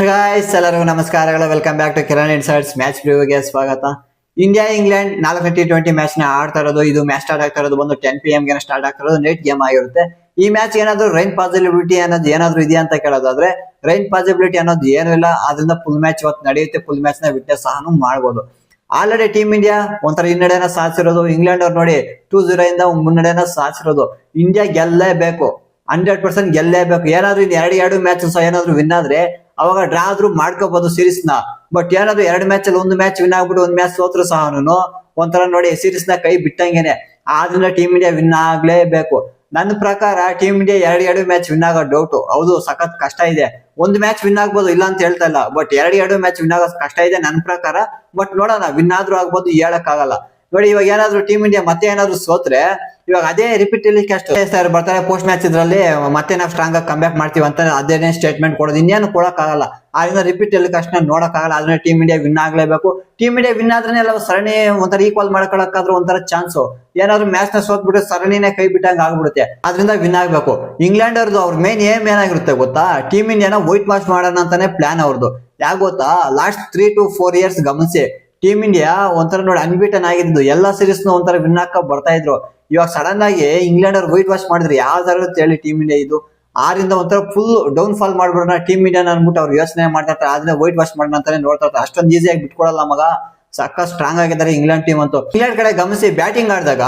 Guys ಎಲ್ಲರಿಗೂ ನಮಸ್ಕಾರಗಳು. Welcome back to Kiran insights match ಪ್ರಿವ್ಯೂಗೆ ಸ್ವಾಗತ. ಇಂಡಿಯಾ ಇಂಗ್ಲೆಂಡ್ 4 T20 ಮ್ಯಾಚ್ ನ ಆಡ್ತಾ ಇರೋದು. ಇದು ಮ್ಯಾಚ್ ಸ್ಟಾರ್ಟ್ ಆಗ್ತಾ ಇರೋದು ಬಂದು 10 PM ಗೆ ಸ್ಟಾರ್ಟ್ ಆಗ್ತಾ ಇರೋದು. ನೈಟ್ ಗೇಮ್ ಆಗಿರುತ್ತೆ. ಈ ಮ್ಯಾಚ್ ಏನಾದ್ರು ರೈನ್ ಪಾಸಿಬಿಲಿಟಿ ಅನ್ನೋದು ಏನಾದ್ರು ಇದೆಯಾ ಅಂತ ಕೇಳೋದಾದ್ರೆ ರೈನ್ ಪಾಸಿಬಿಲಿಟಿ ಅನ್ನೋದು ಏನೂ ಇಲ್ಲ. ಆದ್ರಿಂದ ಫುಲ್ ಮ್ಯಾಚ್ ಇವತ್ತು ನಡೆಯುತ್ತೆ. ಫುಲ್ ಮ್ಯಾಚ್ ನ ವಿಟ್ನೆಸ್ ಸಹ ಮಾಡ್ಬೋದು. ಆಲ್ರೆಡಿ ಟೀಮ್ ಇಂಡಿಯಾ ಒಂಥರ ಹಿನ್ನಡೆನ ಸಾಧಿಸಿರೋದು. ಇಂಗ್ಲೆಂಡ್ ಅವ್ರು ನೋಡಿ 2-0 ಇಂದ ಮುನ್ನಡೆನ ಸಾಧಿಸಿರೋದು. ಇಂಡಿಯಾ ಗೆಲ್ಲೇಬೇಕು, 100% ಗೆಲ್ಲೇಬೇಕು. ಏನಾದ್ರು ಇನ್ ಎರಡು ಮ್ಯಾಚಸ್ ಏನಾದ್ರು ವಿನ್ ಆದ್ರೆ ಅವಾಗ ಡ್ರಾ ಆದ್ರೂ ಮಾಡ್ಕೋಬಹುದು ಸೀರೀಸ್ ನ. ಬಟ್ ಏನಾದ್ರು 2 ಮ್ಯಾಚ್ ಅಲ್ಲಿ 1 ಮ್ಯಾಚ್ ವಿನ್ ಆಗ್ಬಿಟ್ಟು 1 ಮ್ಯಾಚ್ ಸೋತ್ರು ಸಹ ಒಂಥರ ನೋಡಿ ಸೀರೀಸ್ ನ ಕೈ ಬಿಟ್ಟಂಗೇನೆ. ಆದ್ರಿಂದ ಟೀಮ್ ಇಂಡಿಯಾ ವಿನ್ ಆಗ್ಲೇಬೇಕು. ನನ್ನ ಪ್ರಕಾರ ಟೀಮ್ ಇಂಡಿಯಾ 2 ಮ್ಯಾಚ್ ವಿನ್ ಆಗೋ ಡೌಟ್. ಹೌದು, ಸಖತ್ ಕಷ್ಟ ಇದೆ. 1 ಮ್ಯಾಚ್ ವಿನ್ ಆಗ್ಬೋದು, ಇಲ್ಲ ಅಂತ ಹೇಳ್ತಾ ಇಲ್ಲ. ಬಟ್ 2 ಮ್ಯಾಚ್ ವಿನ್ ಆಗೋ ಕಷ್ಟ ಇದೆ ನನ್ನ ಪ್ರಕಾರ. ಬಟ್ ನೋಡೋಣ, ವಿನ್ ಆದ್ರೂ ಆಗ್ಬೋದು, ಹೇಳಕ್ ಆಗಲ್ಲ. ನೋಡಿ, ಇವಾಗ ಏನಾದ್ರು ಟೀಮ್ ಇಂಡಿಯಾ ಮತ್ತೆ ಏನಾದ್ರು ಸೋತ್ರೆ ಇವಾಗ ಅದೇ ರಿಪೀಟ್ ಟೆಲಿಕಾಸ್ಟ್ ಬರ್ತಾರೆ ಪೋಸ್ಟ್ ಮ್ಯಾಚ್ ಇದ್ರಲ್ಲಿ. ಮತ್ತೆ ನಾವು ಸ್ಟ್ರಾಂಗ್ ಆಗಿ ಕಮ್ ಬ್ಯಾಕ್ ಮಾಡ್ತೀವಿ ಅಂತ ಅದೇನೇ ಸ್ಟೇಟ್ಮೆಂಟ್ ಕೊಡೋದು. ಇನ್ನೇನು ಕೊಡಕ್ ಆಗಲ್ಲ. ಆದ್ರಿಂದ ರಿಪೀಟ್ ಟೆಲಿಕಾಸ್ಟ್ ನ ನೋಡಕ್ ಆಗಲ್ಲ. ಆದ್ರೆ ಟೀಮ್ ಇಂಡಿಯಾ ವಿನ್ ಆಗ್ಲೇಬೇಕು. ಟೀಮ್ ಇಂಡಿಯಾ ವಿನ್ ಆದ್ರೆ ಎಲ್ಲ ಸರಣಿ ಒಂಥರ ಈಕ್ವಲ್ ಮಾಡ್ಕೊಳಕ್ಕಾದ್ರೂ ಒಂಥರ ಚಾನ್ಸ್. ಏನಾದ್ರು ಮ್ಯಾಚ್ ನ ಸೋತ್ಬಿಟ್ರೆ ಸರಣಿನೇ ಕೈ ಬಿಟ್ಟಂಗ ಆಗ್ಬಿಡುತ್ತೆ. ಆದ್ರಿಂದ ವಿನ್ ಆಗ್ಬೇಕು. ಇಂಗ್ಲೆಂಡ್ ಅವ್ರದ್ದು ಅವ್ರ ಮೇನ್ ಏಮ್ ಏನಾಗಿರುತ್ತೆ ಗೊತ್ತಾ? ಟೀಮ್ ಇಂಡಿಯಾನ ವೈಟ್ ವಾಶ್ ಮಾಡೋಣ ಅಂತಾನೆ ಪ್ಲಾನ್ ಅವ್ರದ್ದು. ಯಾಕೆ ಗೊತ್ತಾ? ಲಾಸ್ಟ್ 3 to 4 years ಗಮನಿಸಿ, ಟೀಮ್ ಇಂಡಿಯಾ ಒಂಥರ ನೋಡಿ ಅನ್ಬೀಟನ್ ಆಗಿದ್ದು. ಎಲ್ಲಾ ಸೀರೀಸ್ ನ ಒಂಥರ ವಿನ್ ಹಾಕ ಬರ್ತಾ ಇದ್ರು. ಇವಾಗ ಸಡನ್ ಆಗಿ ಇಂಗ್ಲೆಂಡ್ ಅವ್ರು ವೈಟ್ ವಾಶ್ ಮಾಡಿದ್ರೆ ಯಾವ ತರ ಹೇಳಿ ಟೀಮ್ ಇಂಡಿಯಾ ಇದು. ಆದ್ರಿಂದ ಒಂಥರ ಫುಲ್ ಡೌನ್ ಫಾಲ್ ಮಾಡ್ಬಿಡೋಣ ಟೀಮ್ ಇಂಡಿಯಾ ಅನ್ಬಿಟ್ಟು ಅವ್ರು ಯೋಚನೆ ಮಾಡ್ತಾ ಇರ್ತಾರೆ. ಆದ್ರೆ ವೈಟ್ ವಾಶ್ ಮಾಡೋಣ ಅಂತಾನೆ ನೋಡ್ತಾ ಇರ್ತಾರೆ. ಅಷ್ಟೊಂದು ಈಸಿಯಾಗಿ ಬಿಟ್ಕೊಡಲ್ಲ ಮಗ. ಸಕ್ಕ ಸ್ಟ್ರಾಂಗ್ ಆಗಿದ್ದಾರೆ ಇಂಗ್ಲೆಂಡ್ ಟೀಮ್ ಅಂತೂ. ಇಂಗ್ಲೆಂಡ್ ಕಡೆ ಗಮನಿಸಿ, ಬ್ಯಾಟಿಂಗ್ ಆಡಿದಾಗ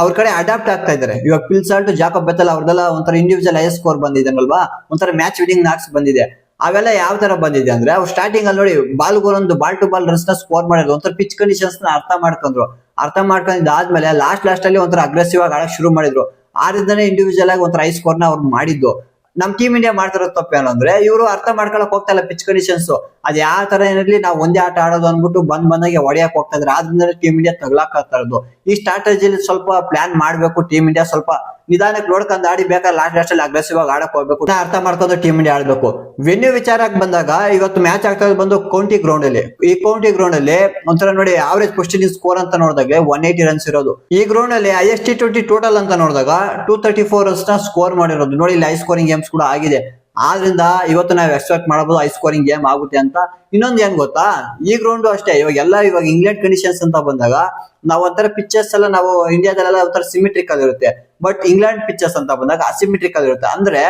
ಅವ್ರ ಕಡೆ ಅಡಾಪ್ಟ್ ಆಗ್ತಾ ಇದ್ದಾರೆ. ಇವಾಗ ಪಿಲ್ಸಾಲ್ಟ್, ಜಾಕಬ್ ಬೆಥೆಲ್ ಅವ್ರದೆಲ್ಲ ಒಂಥರ ಇಂಡಿವಿಜುವಲ್ ಹೈ ಸ್ಕೋರ್ ಬಂದಿದೆ ಅಲ್ವಾ, ಒಂಥರ ಮ್ಯಾಚ್ ವಿನಿಂಗ್ ನಾಕ್ಸ್ ಬಂದಿದೆ. ಅವೆಲ್ಲ ಯಾವ ತರ ಬಂದಿದೆ ಅಂದ್ರೆ, ಅವ್ರು ಸ್ಟಾರ್ಟಿಂಗ್ ಅಲ್ಲಿ ನೋಡಿ ಬಾಲ್ ಟು ಬಾಲ್ ರನ್ಸ್ ನ ಸ್ಕೋರ್ ಮಾಡಿದ್ರು. ಒಂಥರ ಪಿಚ್ ಕಂಡೀಷನ್ಸ್ ನ ಅರ್ಥ ಮಾಡ್ಕೊಂಡಿದ್ದಾದ್ಮೇಲೆ ಲಾಸ್ಟ್ ಅಲ್ಲಿ ಒಂಥರ ಅಗ್ರೆಸಿವ್ ಆಗಿ ಆಡಕ್ ಶುರು ಮಾಡಿದ್ರು. ಆದ್ರಿಂದನೇ ಇಂಡಿವಿಜುವಲ್ ಆಗಿ ಒಂಥರ ಹೈ ಸ್ಕೋರ್ ನ ಅವ್ರು ಮಾಡಿದ್ದು. ನಮ್ ಟೀಮ್ ಇಂಡಿಯಾ ಮಾಡ್ತಿರೋ ತಪ್ಪೇನು ಅಂದ್ರೆ, ಇವರು ಅರ್ಥ ಮಾಡ್ಕೊಳಕ್ ಹೋಗ್ತಾ ಇಲ್ಲ ಪಿಚ್ ಕಂಡೀಷನ್ಸ್. ಅದ್ ಯಾವ ತರ ಏನಿರ್ಲಿ, ನಾವು ಒಂದೇ ಆಟ ಆಡೋದು ಅನ್ಬಿಟ್ಟು ಬಂದಾಗೆ ಹೊಡೆಯಕ್ ಹೋಗ್ತಾ ಇದ್ರೆ. ಆದ್ರಿಂದ ಟೀಮ್ ಇಂಡಿಯಾ ತಗ್ಲಾಕ್ ಆಗ್ತಾ ಇರೋದು. ಈ ಸ್ಟ್ರಾಟಜಿಲಿ ಸ್ವಲ್ಪ ಪ್ಲಾನ್ ಮಾಡ್ಬೇಕು. ಟೀಮ್ ಇಂಡಿಯಾ ಸ್ವಲ್ಪ ನಿಧಾನಕ್ಕೆ ನೋಡ್ಕೊಂಡ್ ಆಡಿ, ಬೇಕಾದ್ರೆ ಲಾಸ್ಟ್ ಅಲ್ಲಿ ಅಗ್ರೆಸಿವ್ ಆಗಿ ಆಡಕ್ ಹೋಗ್ಬೇಕು. ಅರ್ಥ ಮಾಡ್ಕೊಂಡು ಟೀಮ್ ಇಂಡಿಯಾ ಆಡ್ಬೇಕು. ವೆನ್ಯೂ ವಿಚಾರಕ್ಕೆ ಬಂದಾಗ, ಇವತ್ತು ಮ್ಯಾಚ್ ಆಗ್ತಾ ಬಂದು ಕೌಂಟಿ ಗ್ರೌಂಡ್ ಅಲ್ಲಿ. ಈ ಕೌಂಟಿ ಗ್ರೌಂಡ್ ಅಲ್ಲಿ ಒಂಥರ ನೋಡಿ ಆವರೇಜ್ ಪೊಸಿಷನ್ ಸ್ಕೋರ್ ಅಂತ ನೋಡಿದಾಗ 180 ರನ್ಸ್ ಇರೋದು. ಈ ಗ್ರೌಂಡ್ ಅಲ್ಲಿ IS T20 ಟೋಟಲ್ ಅಂತ ನೋಡಿದಾಗ 234 ರನ್ಸ್ ನ ಸ್ಕೋರ್ ಮಾಡಿರೋದು. ನೋಡಿ, ಇಲ್ಲಿ ಹೈ ಸ್ಕೋರಿಂಗ್ ಗೇಮ್ಸ್ ಕೂಡ ಆಗಿದೆ. ಆದ್ರಿಂದ ಇವತ್ತು ನಾವು ಎಕ್ಸ್ಪೆಕ್ಟ್ ಮಾಡಬಹುದು ಹೈ ಸ್ಕೋರಿಂಗ್ ಗೇಮ್ ಆಗುತ್ತೆ ಅಂತ. ಇನ್ನೊಂದು ಏನ್ ಗೊತ್ತಾ, ಈ ಗ್ರೌಂಡ್ ಅಷ್ಟೇ. ಇವಾಗ ಇಂಗ್ಲೆಂಡ್ ಕಂಡೀಷನ್ಸ್ ಅಂತ ಬಂದಾಗ ನಾವು ಒಂಥರ ಪಿಚಸ್ ಎಲ್ಲ ನಾವು ಇಂಡಿಯಾದಲ್ಲೆಲ್ಲ ಒಂಥರ ಸಿಮಿಟ್ರಿಕಲ್ ಇರುತ್ತೆ. ಬಟ್ ಇಂಗ್ಲೆಂಡ್ ಪಿಚಸ್ ಅಂತ ಬಂದಾಗ ಅಸಿಮಿಟ್ರಿಕಲ್ ಇರುತ್ತೆ. ಅಂದ್ರೆ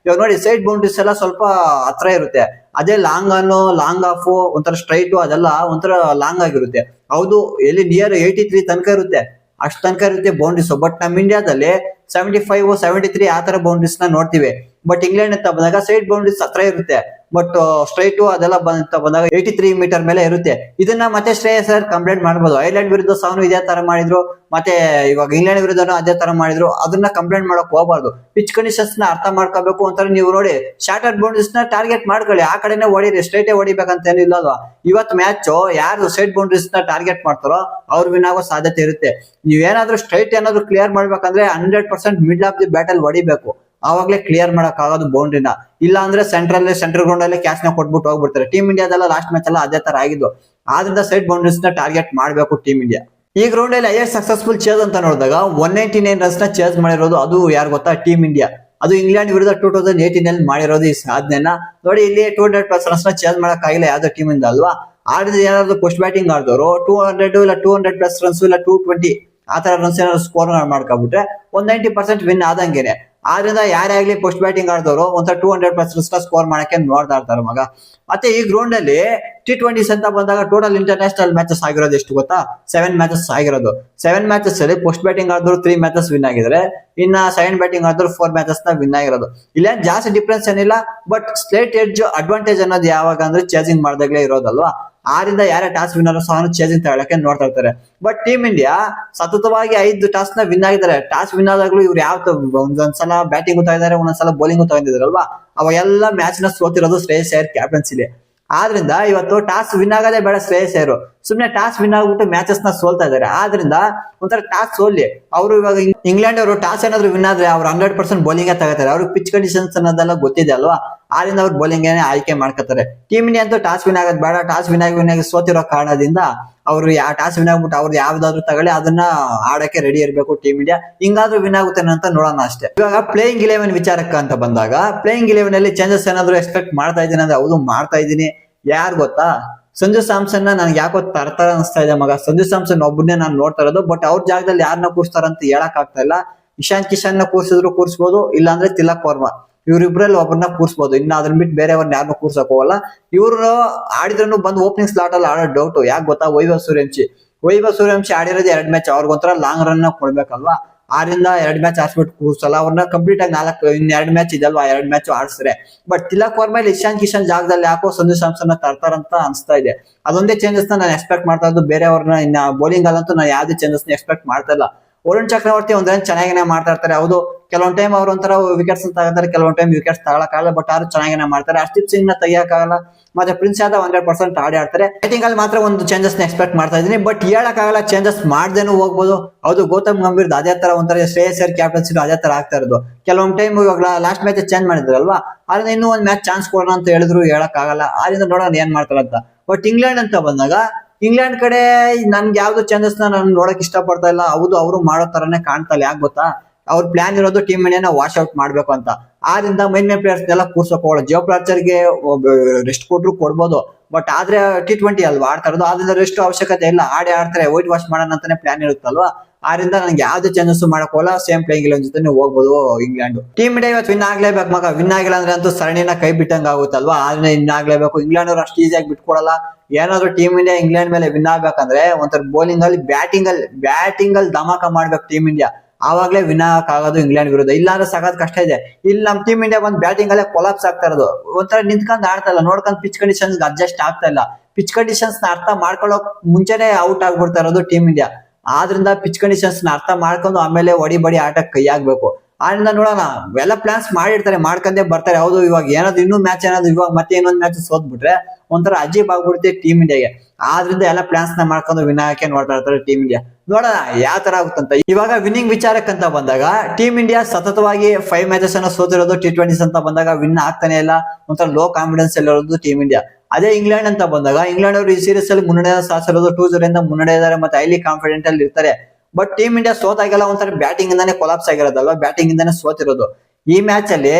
ಇವಾಗ ನೋಡಿ, ಸೈಡ್ ಬೌಂಡ್ರೀಸ್ ಎಲ್ಲ ಸ್ವಲ್ಪ ಹತ್ರ ಇರುತ್ತೆ. ಅದೇ ಲಾಂಗ್ ಆಫ್ ಒಂಥರ ಸ್ಟ್ರೈಟ್ ಅದೆಲ್ಲ ಒಂಥರ ಲಾಂಗ್ ಆಗಿರುತ್ತೆ. ಹೌದು, ಎಲ್ಲಿ ನಿಯರ್ 83 ತನಕ ಇರುತ್ತೆ. ಅಷ್ಟು ತನಕ ಇರುತ್ತೆ ಬೌಂಡ್ರೀಸ್. ಬಟ್ ನಮ್ ಇಂಡಿಯಾದಲ್ಲಿ 75, 73 ಆ ತರ ಬೌಂಡ್ರೀಸ್ ನ ನೋಡ್ತೀವಿ. ಬಟ್ ಇಂಗ್ಲೆಂಡ್ ಅಂತ ಬಂದಾಗ ಸೈಡ್ ಬೌಂಡ್ರೀಸ್ ಹತ್ರ ಇರುತ್ತೆ. ಬಟ್ ಸ್ಟ್ರೈಟ್ ಅದೆಲ್ಲ ಬಂದಾಗ 83 ಮೀಟರ್ ಮೇಲೆ ಇರುತ್ತೆ. ಇದನ್ನ ಮತ್ತೆ ಶ್ರೇಯಸ್ ಅಯ್ಯರ್ ಕಂಪ್ಲೇಂಟ್ ಮಾಡ್ಬೋದು. ಐರ್ಲೆಂಡ್ ವಿರುದ್ಧ ಸಹ ಇದೇ ತರ ಮಾಡಿದ್ರು. ಮತ್ತೆ ಇವಾಗ ಇಂಗ್ಲೆಂಡ್ ವಿರುದ್ಧನೂ ಅದೇ ತರ ಮಾಡಿದ್ರು. ಅದನ್ನ ಕಂಪ್ಲೇಂಟ್ ಮಾಡಕ್ ಹೋಗಬಾರ್ದು. ಪಿಚ್ ಕಂಡೀಷನ್ಸ್ ನ ಅರ್ಥ ಮಾಡ್ಕೋಬೇಕು. ಅಂತಾರೆ ನೀವು ನೋಡಿ, ಶಾರ್ಟರ್ ಬೌಂಡ್ರೀಸ್ ನ ಟಾರ್ಗೆಟ್ ಮಾಡ್ಕೊಳ್ಳಿ. ಆ ಕಡೆನೆ ಹೊಡೀರಿ, ಸ್ಟ್ರೈಟೇ ಹೊಡಿಬೇಕಂತ ಏನಿಲ್ಲ ಅಲ್ವಾ. ಇವತ್ತು ಮ್ಯಾಚ್ ಯಾರು ಸೈಡ್ ಬೌಂಡ್ರೀಸ್ ನ ಟಾರ್ಗೆಟ್ ಮಾಡ್ತಾರೋ ಅವ್ರು ವಿನ್ ಆಗೋ ಸಾಧ್ಯತೆ ಇರುತ್ತೆ. ನೀವೇನಾದ್ರೂ ಸ್ಟ್ರೈಟ್ ಏನಾದ್ರು ಕ್ಲಿಯರ್ ಮಾಡ್ಬೇಕಂದ್ರೆ 100% ಮಿಡ್ಲ್ ಆಫ್ ದಿ ಬ್ಯಾಟಲ್ ಹೊಡಿಬೇಕು. ಆವಾಗ್ಲೇ ಕ್ಲಿಯರ್ ಮಾಡಕ್ ಆಗೋದು ಬೌಂಡ್ರಿನ. ಇಲ್ಲ ಅಂದ್ರೆ ಸೆಂಟರ್ ಗ್ರೌಂಡ್ ಅಲ್ಲಿ ಕ್ಯಾಚ್ ನ ಕೊಟ್ಬಿಟ್ಟು ಹೋಗ್ಬಿಡ್ತಾರೆ. ಟೀಮ್ ಇಂಡಿಯಾದೆಲ್ಲ ಲಾಸ್ಟ್ ಮ್ಯಾಚ್ ಎಲ್ಲ ಅದೇ ತರ ಆಗಿದ್ದು. ಆದ್ರಿಂದ ಸೈಡ್ ಬೌಂಡ್ರೀಸ್ ನ ಟಾರ್ಗೆಟ್ ಮಾಡ್ಬೇಕು ಟೀಮ್ ಇಂಡಿಯಾ. ಈ ಗ್ರೌಂಡ್ ಅಲ್ಲಿ ಹೈಯೆಸ್ಟ್ ಸಕ್ಸಸ್ಫುಲ್ ಚೇಸ್ ಅಂತ ನೋಡಿದಾಗ 199 ರನ್ಸ್ ನ ಚೇಸ್ ಮಾಡಿರೋದು. ಅದು ಯಾರು ಗೊತ್ತಾ? Team India. ಅದು ಇಂಗ್ಲೆಂಡ್ ವಿರುದ್ಧ 2018 ಅಲ್ಲಿ ಮಾಡಿರೋದು ಈ ಸಾಧನೆನ. ನೋಡಿ, ಇಲ್ಲಿ 200+ ರನ್ಸ್ ನ ಚೇಸ್ ಮಾಡಕ್ ಆಗಿಲ್ಲ ಯಾವ್ದೋ ಟೀಮ್ ಇಂದ ಅಲ್ವಾ. ಆದ್ರೆ ಏನಾದ್ರು ಪೋಸ್ಟ್ ಬ್ಯಾಟಿಂಗ್ ಆಡಿದವರು 200 ಇಲ್ಲ 200+ ರನ್ಸ್ ಇಲ್ಲ 220 ಆ ತರ ರನ್ಸ್ ಏನಾದ್ರು ಸ್ಕೋರ್ ಮಾಡ್ಕೊಬಿಟ್ರೆ 190% ವಿನ್ ಆದಂಗೆನೆ. ಆದ್ರಿಂದ ಯಾರೇ ಆಗ್ಲಿ ಪೋಸ್ಟ್ ಬ್ಯಾಟಿಂಗ್ ಆಡಿದವರು ಒಂಥರ 200+ ರನ್ಸ್ ಸ್ಕೋರ್ ಮಾಡಕ್ಕೆ ನೋಡ್ತಾ ಇರ್ತಾರೆ ಮಗ. ಮತ್ತೆ ಈ ಗ್ರೌಂಡ್ ಅಲ್ಲಿ T20s ಅಂತ ಬಂದಾಗ ಟೋಟಲ್ ಇಂಟರ್ನ್ಯಾಷನಲ್ ಮ್ಯಾಚಸ್ ಆಗಿರೋದು ಎಷ್ಟು ಗೊತ್ತಾ? 7 ಮ್ಯಾಚಸ್ ಆಗಿರೋದು. 7 ಮ್ಯಾಚಸ್ ಅಲ್ಲಿ ಪೋಸ್ಟ್ ಬ್ಯಾಟಿಂಗ್ ಆಡಿದ್ರು 3 ಮ್ಯಾಚಸ್ ವಿನ್ ಆಗಿದ್ರೆ, ಇನ್ನ ಸೆಕೆಂಡ್ ಬ್ಯಾಟಿಂಗ್ ಆಡಿದ್ರು 4 ಮ್ಯಾಚಸ್ ನ ವಿನ್ ಆಗಿರೋದು. ಇಲ್ಲ ಜಾಸ್ತಿ ಡಿಫ್ರೆನ್ಸ್ ಏನಿಲ್ಲ. ಬಟ್ ಸ್ಲೇಟ್ ಎಡ್ಜ್ ಅಡ್ವಾಂಟೇಜ್ ಅನ್ನೋದು ಯಾವಾಗ ಅಂದ್ರೆ ಚೇಸಿಂಗ್ ಮಾಡಿದಾಗ್ಲೇ ಇರೋದಲ್ವಾ. ಆದ್ರಿಂದ ಯಾರೇ ಟಾಸ್ ವಿನ್ನರ್ ಸಹ ಚೇಸಿಂಗ್ ತಗೊಳಕ್ಕೆ ನೋಡ್ತಾ ಇರ್ತಾರೆ. ಬಟ್ ಟೀಮ್ ಇಂಡಿಯಾ ಸತತವಾಗಿ 5 ಟಾಸ್ ನ ವಿನ್ ಆಗಿದ್ದಾರೆ. ಟಾಸ್ ವಿನ್ ಆದಾಗ್ಲೂ ಇವ್ರು ಒಂದೊಂದ್ಸಲ ಬ್ಯಾಟಿಂಗ್ ತಗೊಂಡಿದ್ದಾರೆ, ಒಂದೊಂದ್ಸಲ ಬೌಲಿಂಗ್ ತಗೊಂಡಿದ್ದಾರಲ್ವಾ. ಅವಾಗೆಲ್ಲ ಮ್ಯಾಚ್ ನ ಸೋತಿರೋದು ಶ್ರೇಯಸ್ ಅಯ್ಯರ್ ಕ್ಯಾಪ್ಟನ್ಸಿಲಿ. ಆದ್ರಿಂದ ಇವತ್ತು ಟಾಸ್ ವಿನ್ ಆಗೋದೇ ಬೇಡ ಶ್ರೇಯಸ್ ಅಯ್ಯರ್. ಸುಮ್ನೆ ಟಾಸ್ ವಿನ್ ಆಗ್ಬಿಟ್ಟು ಮ್ಯಾಚಸ್ ನ ಸೋಲ್ತಾ ಇದಾರೆ. ಆದ್ರಿಂದ ಒಂಥರ ಟಾಸ್ ಸೋಲಿ. ಅವರು ಇವಾಗ ಇಂಗ್ಲೆಂಡ್ ಅವರು ಟಾಸ್ ಏನಾದ್ರು ವಿನ್ ಆದ್ರೆ ಅವ್ರು 100% ಬೌಲಿಂಗ್ ತಗೋತಾರೆ. ಅವ್ರಿಗೆ ಪಿಚ್ ಕಂಡೀಷನ್ಸ್ ಅನ್ನೋದೆಲ್ಲ ಗೊತ್ತಿದೆ ಅಲ್ವಾ. ಆದ್ರಿಂದ ಅವ್ರು ಬೌಲಿಂಗ್ ಆಯ್ಕೆ ಮಾಡ್ಕೊತಾರೆ. ಟೀಮ್ ಇಂಡಿಯಾ ಅಂತೂ ಟಾಸ್ ವಿನ್ ಆಗೋದ್ ಬೇಡ, ಟಾಸ್ ವಿನ್ ಆಗಿ ಸೋತಿರೋ ಕಾರಣದಿಂದ ಅವ್ರು ಟಾಸ್ ವಿನ್ ಆಗ್ಬಿಟ್ಟು ಅವ್ರು ಯಾವ್ದಾದ್ರು ತಗೊಳ್ಳಿ ಅದನ್ನ ಆಡಕ್ಕೆ ರೆಡಿ ಇರಬೇಕು ಟೀಮ್ ಇಂಡಿಯಾ. ಹಿಂಗಾದ್ರೂ ವಿನ್ ಆಗುತ್ತೆ ಅಂತ ನೋಡೋಣ ಅಷ್ಟೇ. ಇವಾಗ ಪ್ಲೇಯಿಂಗ್ 11 ವಿಚಾರಕ್ಕೆ ಅಂತ ಬಂದಾಗ ಪ್ಲೇಯಿಂಗ್ 11 ಅಲ್ಲಿ ಚೇಂಜಸ್ ಏನಾದ್ರು ಎಕ್ಸ್ಪೆಕ್ಟ್ ಮಾಡ್ತಾ ಇದ್ದೀನಿ ಅಂದ್ರೆ ಹೌದು ಮಾಡ್ತಾ ಇದ್ದೀನಿ. ಯಾರು ಗೊತ್ತಾ, ಸಂಜು ಸ್ಯಾಮ್ಸನ್ ನನ್ಗೆ ಯಾಕೋ ತರ್ತಾರ ಅನಿಸ್ತಾ ಇದೆ ಮಗ. ಸಂಜು ಸ್ಯಾಮ್ಸನ್ ಒಬ್ಬನೇ ನಾನು ನೋಡ್ತಾ ಇರೋದು, ಬಟ್ ಅವ್ರ ಜಾಗದಲ್ಲಿ ಯಾರನ್ನ ಕೂರಿಸ್ತಾರಂತ ಹೇಳಕ್ ಆಗ್ತಾ ಇಲ್ಲ. ಇಶಾಂತ್ ಕಿಶನ್ ನ ಕೂರ್ಸಿದ್ರು ಕೂರಿಸಬಹುದು, ಇಲ್ಲಾಂದ್ರೆ ತಿಲಕ್ ವರ್ಮಾ, ಇವ್ರಿಬ್ರಲ್ಲಿ ಒಬ್ಬರನ್ನ ಕೂರಿಸಬಹುದು. ಇನ್ನ ಅದನ್ನ ಬಿಟ್ಟು ಬೇರೆಯವ್ರನ್ನ ಯಾರನ್ನೂ ಕೂರ್ಸಕ್ ಹೋಗಲ್ಲ. ಇವ್ರು ಆಡಿದ್ರು ಬಂದು ಓಪನಿಂಗ್ ಸ್ಲಾಟ್ ಅಲ್ಲಿ ಆಡೋ ಡೌಟ್. ಯಾಕೆ ಗೊತ್ತಾ, ವೈಭವ್ ಸೂರ್ಯವಂಶಿ ಆಡಿರೋದು 2 ಮ್ಯಾಚ್, ಅವ್ರಿಗೊಂಥರ ಲಾಂಗ್ ರನ್ ಕೊಡ್ಬೇಕಲ್ವಾ. 6ರಿಂದ 2 ಮ್ಯಾಚ್ ಆಡ್ಸ್ಬಿಟ್ಟು ಕೂರ್ಸಲ್ಲ ಅವ್ರನ್ನ, ಕಂಪ್ಲೀಟ್ ಆಗಿ 2 ಮ್ಯಾಚ್ ಇದಲ್ವಾ, 2 ಮ್ಯಾಚ್ ಆಡಿಸ್ತಾರೆ. ಬಟ್ ತಿಲಕ್ ವರ್ಮಾ ಇಶಾಂತ್ ಕಿಶನ್ ಜಾಗದಲ್ಲಿ ಯಾಕೋ ಸಂಜು ಸ್ಯಾಮ್ಸನ್ ತರ್ತಾರಂತ ಅನ್ಸ್ತಾ ಇದೆ. ಅದೊಂದೇ ಚೇಂಜಸ್ ನಾನು ಎಕ್ಸ್ಪೆಕ್ಟ್ ಮಾಡ್ತಾ ಇದ್ದು. ಬೇರೆಯವ್ರನ್ನ ಇನ್ನ ಬೌಲಿಂಗ್ ಅಲ್ಲಂತೂ ನಾನು ಯಾವ್ದೇ ಚೇಂಜಸ್ ಎಕ್ಸ್ಪೆಕ್ಟ್ ಮಾಡ್ತಾ ಇಲ್ಲ. ವರುಣ್ ಚಕ್ರವರ್ತಿ ಒಂದ್ ರನ್ ಚೆನ್ನಾಗಿನೇ ಮಾಡ್ತಾ ಇರ್ತಾರೆ. ಹೌದು, ಕೆಲವೊಂದ್ ಟೈಮ್ ಅವ್ರ ಒಂಥರ ವಿಕೆಟ್ಸ್ ತಗೋತಾರೆ, ಕೆಲವೊಂದ್ ಟೈಮ್ ವಿಕೆಟ್ಸ್ ತಗೊಳಕ್ಕಾಗಲ್ಲ, ಬಟ್ ಅವ್ರು ಚೆನ್ನಾಗಿನೇ ಮಾಡ್ತಾರೆ. ಹರ್ಷದೀಪ್ ಸಿಂಗ್ ನ ತೆಗಿಯಕ್ಕಾಗಲ್ಲ. ಮತ್ತೆ ಪ್ರಿನ್ಸ್ ಯಾದವ್ 100% ಆಡ್ತಾರೆ. ಬ್ಯಾಟಿಂಗ್ ಅಲ್ಲಿ ಮಾತ್ರ ಒಂದು ಚೇಂಜಸ್ ಎಕ್ಸ್ಪೆಕ್ಟ್ ಮಾಡ್ತಾ ಇದ್ದೀನಿ, ಬಟ್ ಹೇಳಕ್ಕಾಗಲ್ಲ, ಚೇಂಜಸ್ ಮಾಡ್ದೇನು ಹೋಗ್ಬೋದು. ಹೌದು, ಗೌತಮ್ ಗಂಭೀರ್ ಅದೇ ತರ ಒಂಥರ ಶ್ರೇಯಸ್ ಅಯ್ಯರ್ ಕ್ಯಾಪ್ಟನ್ಸಿ ಅದೇ ತರ ಆಗ್ತಾ ಇರೋದು. ಕೆಲವೊಂದ್ ಟೈಮ್ ಇವಾಗ ಲಾಸ್ಟ್ ಮ್ಯಾಚ್ ಚೇಂಜ್ ಮಾಡಿದ್ರಲ್ವಾ, ಆದ್ರೆ ಇನ್ನೂ ಒಂದ್ ಮ್ಯಾಚ್ ಚಾನ್ಸ್ ಕೊಡೋಣ ಅಂತ ಹೇಳಿದ್ರು ಹೇಳಕ್ಕಾಗಲ್ಲ. ಆದ್ರಿಂದ ನೋಡೋಣ ಏನ್ ಮಾಡ್ತಾರಂತ. ಬಟ್ ಇಂಗ್ಲೆಂಡ್ ಅಂತ ಬಂದಾಗ ಇಂಗ್ಲೆಂಡ್ ಕಡೆ ನನ್ಗೆ ಯಾವ್ದು ಚೇಂಜಸ್ ನಾನು ನೋಡಕ್ ಇಷ್ಟ ಪಡ್ತಾ ಇಲ್ಲ. ಹೌದು, ಅವರು ಮಾಡೋ ತರನೇ ಕಾಣ್ತಾ ಇಲ್ಲ. ಯಾಕೆ ಗೊತ್ತಾ, ಅವ್ರ ಪ್ಲಾನ್ ಇರೋದು ಟೀಮ್ ಇಂಡಿಯಾನ ವಾಶ್ ಔಟ್ ಮಾಡ್ಬೇಕು ಅಂತ. ಆದ್ರಿಂದ ಮೈನ್ ಪ್ಲೇಯರ್ಸ್ ಎಲ್ಲ ಕೂರ್ಸೋಕ್ ಹೋಗಲ್ಲ. ಜೋ ಗೆ ರೆಸ್ಟ್ ಕೊಟ್ರು ಕೊಡ್ಬೋದು, ಬಟ್ ಆದ್ರೆ T20 ಅಲ್ವಾ ಆಡ್ತಾ ಇರೋದು, ಆದ್ರಿಂದ ರೆಸ್ಟ್ ಅವಶ್ಯಕತೆ ಇಲ್ಲ. ಆಡ್ತಾರೆ, ವೈಟ್ ವಾಶ್ ಮಾಡೋಣ ಅಂತಾನೆ ಪ್ಲಾನ್ ಇರುತ್ತಲ್ವಾ. ಆದ್ರಿಂದ ನಂಗೆ ಯಾವ್ದು ಚೇಂಜಸ್ ಮಾಡಕ್ ಹೋಗಲ್ಲ. ಸೇಮ್ ಪ್ಲೇಯಿಂಗ್ 11 ಜೊತೆ ಹೋಗ್ಬೋದು ಇಂಗ್ಲೆಂಡ್. ಟೀಮ್ ಇಂಡಿಯಾ ಇವತ್ತು ವಿನ್ ಆಗ್ಲೇಬೇಕು ಮಗ. ವಿನ್ ಆಗಿಲ್ಲ ಅಂದ್ರೆ ಅಂತೂ ಸರಣಿನ ಕೈ ಬಿಟ್ಟಂಗ ಆಗುತ್ತಲ್ವಾ. ಆದ್ರೆ ವಿನ್ ಆಗ್ಲೇಬೇಕು. ಇಂಗ್ಲೆಂಡ್ ಅವ್ರು ಅಷ್ಟು ಈಸಿಯಾಗಿ ಬಿಟ್ಕೊಡಲ್ಲ. ಏನಾದ್ರು ಟೀಮ್ ಇಂಡಿಯಾ ಇಂಗ್ಲೆಂಡ್ ಮೇಲೆ ವಿನ್ ಆಗ್ಬೇಕಂದ್ರೆ ಒಂಥರ ಬೌಲಿಂಗ್ ಅಲ್ಲಿ ಬ್ಯಾಟಿಂಗ್ ಅಲ್ಲಿ ಧಮಾಕ ಮಾಡ್ಬೇಕು ಟೀಮ್ ಇಂಡಿಯಾ. ಆವಾಗ್ಲೇ ವಿನ್ ಆಗೋದು ಇಂಗ್ಲೆಂಡ್ ವಿರುದ್ಧ. ಇಲ್ಲಾಂದ್ರೆ ಸಖತ್ ಕಷ್ಟ ಇದೆ. ಇಲ್ಲಿ ನಮ್ ಟೀಮ್ ಇಂಡಿಯಾ ಬಂದ್ ಬ್ಯಾಟಿಂಗ್ ಅಲ್ಲೇ ಕೊಲಾಪ್ಸ್ ಆಗ್ತಾ ಇರೋದು. ಒಂಥರ ನಿಂತ್ಕೊಂಡ್ ಆಡ್ತಾ ಇಲ್ಲ, ನೋಡ್ಕೊಂಡ್ ಪಿಚ್ ಕಂಡೀಷನ್ಸ್ ಅಡ್ಜಸ್ಟ್ ಆಗ್ತಾ ಇಲ್ಲ. ಪಿಚ್ ಕಂಡೀಷನ್ಸ್ ನ ಅರ್ಥ ಮಾಡ್ಕೊಳ್ಳೋಕ್ ಮುಂಚೆನೆ ಔಟ್ ಆಗ್ಬಿಡ್ತಾ ಇರೋದು ಟೀಮ್ ಇಂಡಿಯಾ. ಆದ್ರಿಂದ ಪಿಚ್ ಕಂಡೀಷನ್ಸ್ ನ ಅರ್ಥ ಮಾಡ್ಕೊಂಡು ಆಮೇಲೆ ಬಡಿ ಆಟಕ್ಕೆ ಕೈ ಆಗ್ಬೇಕು. ಆದ್ರಿಂದ ನೋಡೋಣ, ಎಲ್ಲ ಪ್ಲಾನ್ಸ್ ಮಾಡಿರ್ತಾರೆ, ಮಾಡ್ಕೊಂಡೇ ಬರ್ತಾರೆ. ಹೌದು, ಇವಾಗ ಏನಾದ್ರು ಇನ್ನೂ ಮ್ಯಾಚ್ ಇವಾಗ ಮತ್ತೆ ಇನ್ನೊಂದ್ ಮ್ಯಾಚ್ ಸೋತ್ಬಿಟ್ರೆ ಒಂಥರ ಅಜೀಬ್ ಆಗ್ಬಿಡುತ್ತೆ ಟೀಮ್ ಇಂಡಿಯಾಗೆ. ಆದ್ರಿಂದ ಎಲ್ಲ ಪ್ಲಾನ್ಸ್ ನ ಮಾಡ್ಕೊಂಡು ವಿನ್ ಆಗಕ್ಕೆ ನೋಡ್ತಾ ಇರ್ತಾರೆ ಟೀಮ್ ಇಂಡಿಯಾ. ನೋಡೋಣ ಯಾವ ತರ ಆಗುತ್ತಂತ. ಇವಾಗ ವಿನ್ನಿಂಗ್ ವಿಚಾರಕ್ಕಂತ ಬಂದಾಗ ಟೀಮ್ ಇಂಡಿಯಾ ಸತತವಾಗಿ 5 ಮ್ಯಾಚಸ್ ಅನ್ನ ಸೋತಿರೋದು. T20s ಅಂತ ಬಂದಾಗ ವಿನ್ ಆಗ್ತಾನೆ ಇಲ್ಲ, ಒಂಥರ ಲೋ ಕಾನ್ಫಿಡೆನ್ಸ್ ಇರೋದು ಟೀಮ್ ಇಂಡಿಯಾ. ಅದೇ ಇಂಗ್ಲೆಂಡ್ ಅಂತ ಬಂದಾಗ ಇಂಗ್ಲೆಂಡ್ ಅವರು ಈ ಸೀರೀಸ್ ಅಲ್ಲಿ ಮುನ್ನಡೆ ಸಾಧಿಸಿರೋದು. 2-0 ಇಂದ ಮುನ್ನಡೆ ಇದ್ದಾರೆ, ಮತ್ತೆ ಹೈಲಿ ಕಾನ್ಫಿಡೆಂಟ್ ಅಲ್ಲಿ ಇರ್ತಾರೆ. ಬಟ್ ಟೀಮ್ ಇಂಡಿಯಾ ಸೋತಾಗೆಲ್ಲ ಒಂಥರ ಬ್ಯಾಟಿಂಗ್ ಇಂದಾನೆ ಕೊಲಾಪ್ಸ್ ಆಗಿರೋದಲ್ವಾ, ಬ್ಯಾಟಿಂಗ್ ಇಂದಾನೆ ಸೋತಿರೋದು. ಈ ಮ್ಯಾಚ್ ಅಲ್ಲಿ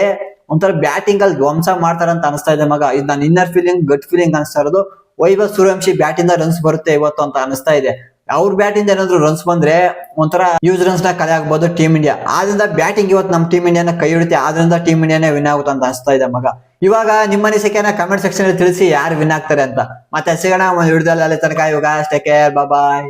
ಒಂಥರ ಬ್ಯಾಟಿಂಗ್ ಅಲ್ಲಿ ಧ್ವಂಸ ಮಾಡ್ತಾರಂತ ಅನಿಸ್ತಾ ಇದೆ ಮಗ. ಇದು ನನ್ನ ಇನ್ನರ್ ಫೀಲಿಂಗ್, ಗಟ್ ಫೀಲಿಂಗ್ ಅನಿಸ್ತಾ ಇರೋದು. ವೈಭವ್ ಸೂರ್ಯವಂಶಿ ಬ್ಯಾಟ್ ಇಂದ ರನ್ಸ್ ಬರುತ್ತೆ ಇವತ್ತು ಅಂತ ಅನಿಸ್ತಾ ಇದೆ. ಅವ್ರ ಬ್ಯಾಟ್ ಇಂದ ಏನಾದ್ರು ರನ್ಸ್ ಬಂದ್ರೆ ಒಂಥರ ಯೂಸ್ ರನ್ಸ್ ನ ಕಲೆ ಆಗ್ಬೋದು ಟೀಮ್ ಇಂಡಿಯಾ. ಆದ್ರಿಂದ ಬ್ಯಾಟಿಂಗ್ ಇವತ್ತು ನಮ್ ಟೀಮ್ ಇಂಡಿಯಾನ ಕೈ ಹಿಡಿತೆ. ಆದ್ರಿಂದ ಟೀಮ್ ಇಂಡಿಯಾನೇ ವಿನ್ ಆಗುತ್ತೆ ಅಂತ ಅನಿಸ್ತಾ ಇದೆ ಮಗ. ಇವಾಗ ನಿಮ್ಮ ಅನಿಸಿಕೆನ ಕಮೆಂಟ್ ಸೆಕ್ಷನ್ ಅಲ್ಲಿ ತಿಳಿಸಿ, ಯಾರು ವಿನ್ ಆಗ್ತಾರೆ ಅಂತ. ಮತ್ತೆ ಸಿಗೋಣ ಒಂದು ವಿಡಿಯೋದಲ್ಲಿ. ಅಲ್ಲಿ ತನಕ ಇವಾಗ ಟೇಕ್ ಕೇರ್, ಬಾಯ್.